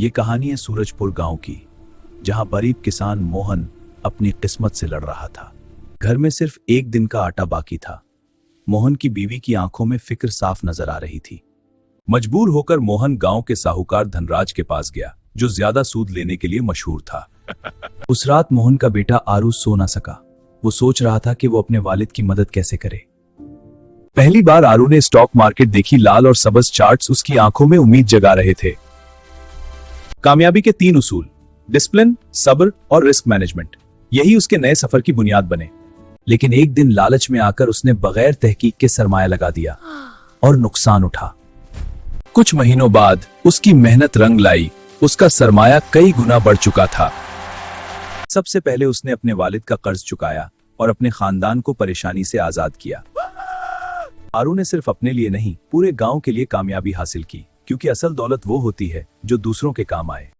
ये कहानी है सूरजपुर गांव की, जहां गरीब किसान मोहन अपनी किस्मत से लड़ रहा था। घर में सिर्फ एक दिन का आटा बाकी था। मोहन की बीवी की आंखों में फिक्र साफ नजर आ रही थी। मजबूर होकर मोहन गांव के साहूकार धनराज के पास गया, जो ज्यादा सूद लेने के लिए मशहूर था। उस रात मोहन का बेटा आरू सो ना सका। वो सोच रहा था कि वो अपने वालिद की मदद कैसे करे। पहली बार आरू ने स्टॉक मार्केट देखी। लाल और सबज चार्ट्स उसकी आंखों में उम्मीद जगा रहे थे। कामयाबी के 3 उसूल, डिसिप्लिन, सब्र और रिस्क मैनेजमेंट, यही उसके नए सफर की बुनियाद बने। लेकिन एक दिन लालच में आकर उसने बगैर तहकीक के सरमाया लगा दिया और नुकसान उठा। कुछ महीनों बाद उसकी मेहनत रंग लाई। उसका सरमाया कई गुना बढ़ चुका था। सबसे पहले उसने अपने वालिद का कर्ज चुकाया और अपने खानदान को परेशानी से आजाद किया। आरू ने सिर्फ अपने लिए नहीं, पूरे गांव के लिए कामयाबी हासिल की, क्योंकि असल दौलत वो होती है जो दूसरों के काम आए।